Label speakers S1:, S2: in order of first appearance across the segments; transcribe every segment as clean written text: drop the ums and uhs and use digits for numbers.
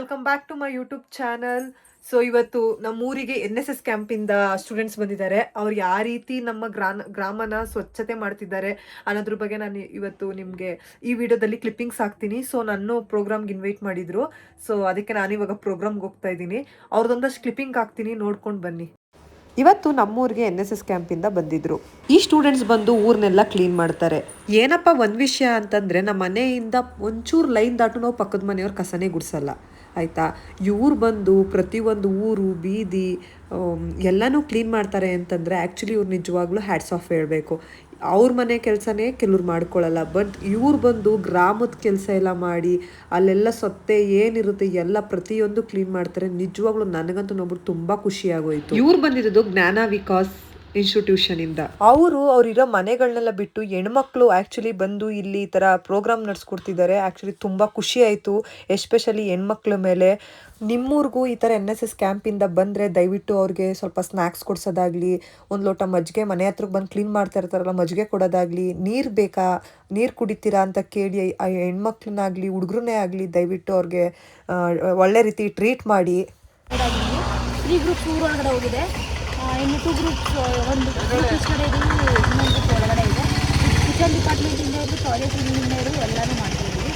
S1: Welcome back to my YouTube channel. So ಇವತ್ತು ನಮ್ಮೂರಿಗೆ NSS ಕ್ಯಾಂಪಿಂದ students ಬಂದಿದ್ದಾರೆ. ಅವ್ರು ಯಾವ ರೀತಿ ನಮ್ಮ ಗ್ರಾಮನ ಸ್ವಚ್ಛತೆ ಮಾಡ್ತಿದ್ದಾರೆ ಅನ್ನೋದ್ರ ಬಗ್ಗೆ ನಾನು ಇವತ್ತು ನಿಮಗೆ ಈ ವಿಡಿಯೋದಲ್ಲಿ ಕ್ಲಿಪ್ಪಿಂಗ್ಸ್ ಹಾಕ್ತೀನಿ. ಸೊ ನನ್ನ ಪ್ರೋಗ್ರಾಮ್ಗೆ ಇನ್ವೈಟ್ ಮಾಡಿದ್ರು. ಸೊ ಅದಕ್ಕೆ ನಾನು ಇವಾಗ ಪ್ರೋಗ್ರಾಮ್ಗೆ ಹೋಗ್ತಾ ಇದ್ದೀನಿ. ಅವ್ರದ್ದೊಂದಷ್ಟು ಕ್ಲಿಪ್ಪಿಂಗ್ ಹಾಕ್ತೀನಿ, ನೋಡ್ಕೊಂಡು ಬನ್ನಿ. ಇವತ್ತು ನಮ್ಮೂರಿಗೆ NSS ಕ್ಯಾಂಪಿಂದ ಬಂದಿದ್ರು. ಈ ಸ್ಟೂಡೆಂಟ್ಸ್ ಬಂದು ಊರ್ನೆಲ್ಲ ಕ್ಲೀನ್ ಮಾಡ್ತಾರೆ. ಏನಪ್ಪ ಒಂದು ವಿಷಯ ಅಂತಂದರೆ, ನಮ್ಮ ಮನೆಯಿಂದ ಒಂಚೂರು ಲೈನ್ ದಾಟು ನಾವು ಪಕ್ಕದ ಮನೆಯವ್ರ ಕಸನೇ ಗುಡಿಸಲ್ಲ, ಆಯಿತಾ. ಇವ್ರು ಬಂದು ಪ್ರತಿಯೊಂದು ಊರು ಬೀದಿ ಎಲ್ಲನೂ ಕ್ಲೀನ್ ಮಾಡ್ತಾರೆ ಅಂತಂದರೆ ಆ್ಯಕ್ಚುಲಿ ಇವ್ರು ನಿಜವಾಗ್ಲೂ ಹ್ಯಾಟ್ಸ್ ಆಫ್ ಹೇಳಬೇಕು. ಅವ್ರ ಮನೆ ಕೆಲಸನೇ ಕೆಲವ್ರು ಮಾಡ್ಕೊಳ್ಳಲ್ಲ, ಬಟ್ ಇವ್ರು ಬಂದು ಗ್ರಾಮದ ಕೆಲಸ ಎಲ್ಲ ಮಾಡಿ ಅಲ್ಲೆಲ್ಲ ಸೊತ್ತೆ ಏನಿರುತ್ತೆ ಎಲ್ಲ ಪ್ರತಿಯೊಂದು ಕ್ಲೀನ್ ಮಾಡ್ತಾರೆ. ನಿಜವಾಗ್ಲೂ ನನಗಂತೂ ನೋಡ್ಬಿಟ್ಟು ತುಂಬ ಖುಷಿಯಾಗೋಯ್ತು. ಇವ್ರು ಬಂದಿರೋದು ಜ್ಞಾನ ವಿಕಾಸ್ ಇನ್ಸ್ಟಿಟ್ಯೂಷನ್ ಇಂದ. ಅವ್ರಿರೋ ಮನೆಗಳನ್ನೆಲ್ಲ ಬಿಟ್ಟು ಹೆಣ್ಮಕ್ಳು ಆ್ಯಕ್ಚುಲಿ ಬಂದು ಇಲ್ಲಿ ಈ ಥರ ಪ್ರೋಗ್ರಾಮ್ ನಡೆಸ್ಕೊಡ್ತಿದ್ದಾರೆ. ಆ್ಯಕ್ಚುಲಿ ತುಂಬ ಖುಷಿ ಆಯಿತು, ಎಸ್ಪೆಷಲಿ ಹೆಣ್ಮಕ್ಳ ಮೇಲೆ. ನಿಮ್ಮೂರಿಗೂ ಈ ಥರ NSS ಕ್ಯಾಂಪಿಂದ ಬಂದರೆ ದಯವಿಟ್ಟು ಅವ್ರಿಗೆ ಸ್ವಲ್ಪ ಸ್ನ್ಯಾಕ್ಸ್ ಕೊಡ್ಸೋದಾಗಲಿ, ಒಂದು ಲೋಟ ಮಜ್ಜಿಗೆ ಮನೆ ಹತ್ರಕ್ಕೆ ಬಂದು ಕ್ಲೀನ್ ಮಾಡ್ತಾ ಇರ್ತಾರಲ್ಲ ಮಜ್ಜಿಗೆ ಕೊಡೋದಾಗಲಿ, ನೀರು ಬೇಕಾ ನೀರು ಕುಡಿತೀರಾ ಅಂತ ಕೇಳಿ ಆ ಹೆಣ್ಮಕ್ಳನ್ನಾಗಲಿ ಹುಡುಗರನ್ನೇ ಆಗಲಿ ದಯವಿಟ್ಟು ಅವ್ರಿಗೆ ಒಳ್ಳೆ ರೀತಿ ಟ್ರೀಟ್ ಮಾಡಿ.
S2: 3 ಗ್ರೂಪ್ಸ್ ಊರೊಳಗಡೆ ಹೋಗಿದೆ, ಇನ್ನು 2 ಗ್ರೂಪ್ಸ್ ಒಂದು ಗ್ರೂಪ್ ಈ ಕಡೆ ಇದೆ, ಇನ್ನೊಂದು ಗ್ರೂಪ್ ಒಳಗಡೆ ಇದೆ. ಕಿಚನ್ ಡಿಪಾರ್ಟ್ಮೆಂಟಿಂದ ಇದ್ದು ಟಾಯ್ಲೆಟ್ ಕ್ಲೀನಿಂದ ಇದ್ದು ಎಲ್ಲನೂ ಮಾಡ್ತಾಯಿದ್ದೀವಿ.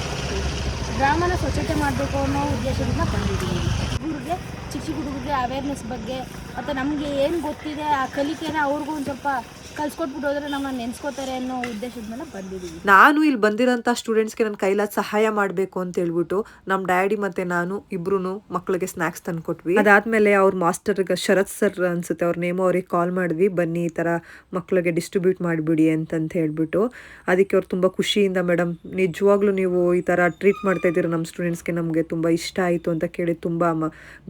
S2: ಗ್ರಾಮನ ಸ್ವಚ್ಛತೆ ಮಾಡಬೇಕು ಅನ್ನೋ ಉದ್ದೇಶದಿಂದ ಬಂದಿದ್ದೀವಿ. ಹುಡುಗರಿಗೆ ಚಿಕ್ಕ ಚಿಕ್ಕ ಹುಡುಗರಿಗೆ ಅವೇರ್ನೆಸ್ ಬಗ್ಗೆ ಮತ್ತು ನಮಗೆ ಏನು ಗೊತ್ತಿದೆ ಆ ಕಲಿಕೆನ ಅವ್ರಿಗೂ ಒಂದು ಸ್ವಲ್ಪ ಕಲ್ಸ್ಕೊಟ್ಬಿಟ್ಟು ಹೋದ್ರೆ ನಮ್ಮನ್ನ ನೆನೆಸ್ಕೋತಾರೆ ಅನ್ನೋ ಉದ್ದೇಶದ ಮೇಲೆ ಬಂದಿದ್ದೀವಿ.
S1: ನಾನು ಇಲ್ಲಿ ಬಂದಿರೋಂಥ ಸ್ಟೂಡೆಂಟ್ಸ್ಗೆ ನನ್ನ ಕೈಲಾದ ಸಹಾಯ ಮಾಡಬೇಕು ಅಂತ ಹೇಳ್ಬಿಟ್ಟು ನಮ್ಮ ಡ್ಯಾಡಿ ಮತ್ತು ನಾನು ಇಬ್ರು ಮಕ್ಕಳಿಗೆ ಸ್ನ್ಯಾಕ್ಸ್ ತಂದು ಕೊಟ್ವಿ. ಅದಾದಮೇಲೆ ಅವ್ರ ಮಾಸ್ಟರ್ಗೆ ಶರತ್ ಸರ್ ಅನ್ಸುತ್ತೆ ಅವ್ರ ನೇಮು, ಅವ್ರಿಗೆ ಕಾಲ್ ಮಾಡಿದ್ವಿ, ಬನ್ನಿ ಈ ಥರ ಮಕ್ಕಳಿಗೆ ಡಿಸ್ಟ್ರಿಬ್ಯೂಟ್ ಮಾಡಿಬಿಡಿ ಅಂತಂತ ಹೇಳ್ಬಿಟ್ಟು. ಅದಕ್ಕೆ ಅವ್ರು ತುಂಬ ಖುಷಿಯಿಂದ, ಮೇಡಮ್ ನಿಜವಾಗ್ಲೂ ನೀವು ಈ ಥರ ಟ್ರೀಟ್ ಮಾಡ್ತಾ ಇದ್ದೀರ ನಮ್ಮ ಸ್ಟೂಡೆಂಟ್ಸ್ಗೆ, ನಮಗೆ ತುಂಬ ಇಷ್ಟ ಆಯಿತು ಅಂತ ಕೇಳಿ ತುಂಬ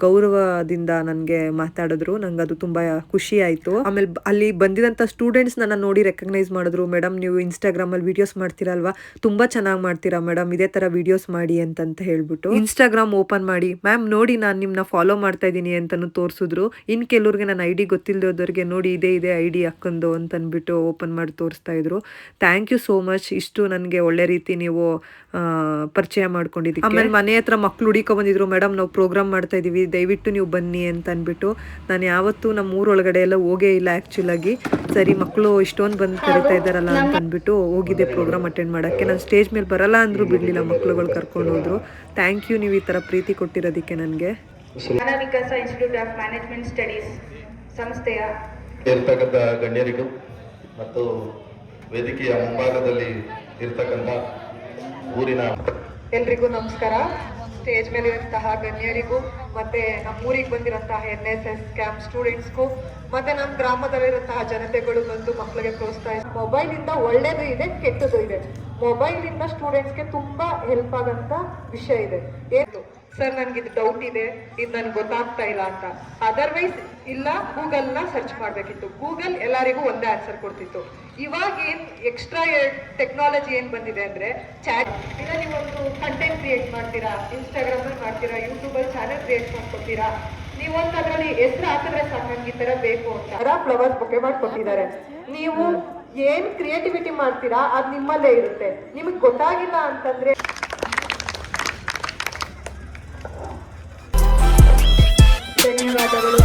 S1: ಗೌರವದಿಂದ ನನಗೆ ಮಾತಾಡಿದ್ರು. ನಂಗೆ ಅದು ತುಂಬ ಖುಷಿ ಆಯಿತು. ಆಮೇಲೆ ಅಲ್ಲಿ ಬಂದಿರೋಂಥ ಸ್ಟೂಡೆಂಟ್ಸ್ ನನ್ನ ನೋಡಿ ರೆಕಗ್ನೈಸ್ ಮಾಡಿದ್ರು. ಮೇಡಮ್ ನೀವು ಇನ್ಸ್ಟಾಗ್ರಾಮಲ್ಲಿ ವೀಡಿಯೋಸ್ ಮಾಡ್ತೀರಲ್ವಾ, ತುಂಬ ಚೆನ್ನಾಗಿ ಮಾಡ್ತೀರಾ ಮೇಡಮ್, ಇದೇ ಥರ ವೀಡಿಯೋಸ್ ಮಾಡಿ ಅಂತಂತ ಹೇಳ್ಬಿಟ್ಟು ಇನ್ಸ್ಟಾಗ್ರಾಮ್ ಓಪನ್ ಮಾಡಿ, ಮ್ಯಾಮ್ ನೋಡಿ ನಾನು ನಿಮ್ಮನ್ನ ಫಾಲೋ ಮಾಡ್ತಾ ಇದ್ದೀನಿ ಅಂತಲೂ ತೋರಿಸಿದ್ರು. ಇನ್ನು ಕೆಲವ್ರಿಗೆ ನನ್ನ ID ಗೊತ್ತಿಲ್ಲದವ್ರಿಗೆ ನೋಡಿ ಇದೇ ID ಅಕ್ಕಂದು ಅಂತಂದ್ಬಿಟ್ಟು ಓಪನ್ ಮಾಡಿ ತೋರಿಸ್ತಾ ಇದ್ರು. ಥ್ಯಾಂಕ್ ಯು ಸೋ ಮಚ್, ಇಷ್ಟು ನನಗೆ ಒಳ್ಳೆ ರೀತಿ ನೀವು ಪರಿಚಯ ಮಾಡ್ಕೊಂಡಿದ್ದೀವಿ. ಆಮೇಲೆ ಮನೆ ಹತ್ರ ಮಕ್ಳು ಹುಡುಕೊ ಬಂದಿದ್ರು, ಮೇಡಮ್ ನಾವು ಪ್ರೋಗ್ರಾಮ್ ಮಾಡ್ತಾ ಇದ್ದೀವಿ ದಯವಿಟ್ಟು ನೀವು ಬನ್ನಿ ಅಂತ ಅಂದ್ಬಿಟ್ಟು. ನಾನು ಯಾವತ್ತೂ ನಮ್ಮ ಊರೊಳಗಡೆ ಎಲ್ಲ ಹೋಗೇ ಇಲ್ಲ ಆ್ಯಕ್ಚುಲಾಗಿ. ಸರಿ ಮಕ್ಕಳು ಇಷ್ಟೊಂದು ಬಂದು ಕರಿತಾ ಇದ್ದಾರಲ್ಲ ಅಂತ ಅಂದ್ಬಿಟ್ಟು ಹೋಗಿದ್ದೆ ಪ್ರೋಗ್ರಾಮ್ ಅಟೆಂಡ್ ಮಾಡೋಕ್ಕೆ. ನಾನು ಸ್ಟೇಜ್ ಮೇಲೆ ಬರಲ್ಲ ಅಂದರೂ ಬಿಡಲಿಲ್ಲ, ಮಕ್ಳುಗಳು ಕರ್ಕೊಂಡು ಹೋದ್ರು. ಥ್ಯಾಂಕ್ ಯು ನೀವು ಈ ಥರ ಪ್ರೀತಿ ಕೊಟ್ಟಿರೋದಕ್ಕೆ ನನಗೆ.
S3: ಜ್ಞಾನ ವಿಕಾಸ ಇನ್ಸ್ಟಿಟ್ಯೂಟ್ ಆಫ್ ಮ್ಯಾನೇಜ್ಮೆಂಟ್ ಸ್ಟಡೀಸ್ ಸಂಸ್ಥೆಯ
S4: ಇರ್ತಕ್ಕಂಥ ಗಣ್ಯರಿಗೂ ಮತ್ತು ವೇದಿಕೆಯ ಮುಂಭಾಗದಲ್ಲಿ ಇರ್ತಕ್ಕಂಥ ಊರಿನ
S1: ಎಲ್ರಿಗೂ ನಮಸ್ಕಾರ. ಸ್ಟೇಜ್ ಮೇಲೆ ಇರುವಂತಹ ಗಣ್ಯರಿಗೂ ಮತ್ತೆ ನಮ್ಮೂರಿಗೆ ಬಂದಿರುವಂತಹ NSS ಕ್ಯಾಂಪ್ ಸ್ಟೂಡೆಂಟ್ಸ್ಗೂ ಮತ್ತೆ ನಮ್ಮ ಗ್ರಾಮದಲ್ಲಿರುವಂತಹ ಜನತೆಗಳು ಬಂದು ಮಕ್ಕಳಿಗೆ ಪ್ರೋತ್ಸಾಹ. ಮೊಬೈಲಿಂದ ಒಳ್ಳೇದು ಇದೆ, ಕೆಟ್ಟದ್ದು ಇದೆ. ಮೊಬೈಲಿಂದ ಸ್ಟೂಡೆಂಟ್ಸ್ಗೆ ತುಂಬಾ ಹೆಲ್ಪ್ ಆಗಂತ ವಿಷಯ ಇದೆ. ಏನು ಸರ್ ನನಗೆ ಇದು ಡೌಟ್ ಇದೆ, ಇದು ನನಗೆ ಗೊತ್ತಾಗ್ತಾ ಇಲ್ಲ ಅಂತ, ಅದರ್ವೈಸ್ ಇಲ್ಲ ಗೂಗಲ್ನ ಸರ್ಚ್ ಮಾಡಬೇಕಿತ್ತು. ಗೂಗಲ್ ಎಲ್ಲರಿಗೂ ಒಂದೇ ಆನ್ಸರ್ ಕೊಡ್ತಿತ್ತು. ಇವಾಗ ಏನು ಎಕ್ಸ್ಟ್ರಾ ಟೆಕ್ನಾಲಜಿ ಏನು ಬಂದಿದೆ ಅಂದರೆ ಚಾಟ್. ಇಲ್ಲ ನೀವೊಂದು ಕಂಟೆಂಟ್ ಕ್ರಿಯೇಟ್ ಮಾಡ್ತೀರಾ, ಇನ್ಸ್ಟಾಗ್ರಾಮಲ್ಲಿ ಮಾಡ್ತೀರಾ, ಯೂಟ್ಯೂಬಲ್ಲಿ ಚಾನಲ್ ಕ್ರಿಯೇಟ್ ಮಾಡ್ಕೊತೀರಾ, ನೀವೊಂದು ಅದರಲ್ಲಿ ಹೆಸರು ಹಾಕಿದ್ರೆ ಸಾಕು ನನಗೆ ಈ ಥರ ಬೇಕು ಅಂತ ಫ್ಲವರ್ಸ್ ಬೊಕ್ಕೆ ಮಾಡಿಕೊಟ್ಟಿದ್ದಾರೆ. ನೀವು ಏನು ಕ್ರಿಯೇಟಿವಿಟಿ ಮಾಡ್ತೀರಾ ಅದು ನಿಮ್ಮಲ್ಲೇ ಇರುತ್ತೆ. ನಿಮಗೆ ಗೊತ್ತಾಗಿಲ್ಲ ಅಂತಂದರೆ ಧನ್ಯವಾದಗಳು.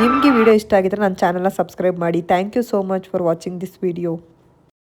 S1: ನಿಮಗೆ ವಿಡಿಯೋ ಇಷ್ಟ ಆಗಿದ್ರೆ ನನ್ನ ಚಾನಲ್ನ ಸಬ್ಸ್ಕ್ರೈಬ್ ಮಾಡಿ. Thank you so much for watching this video.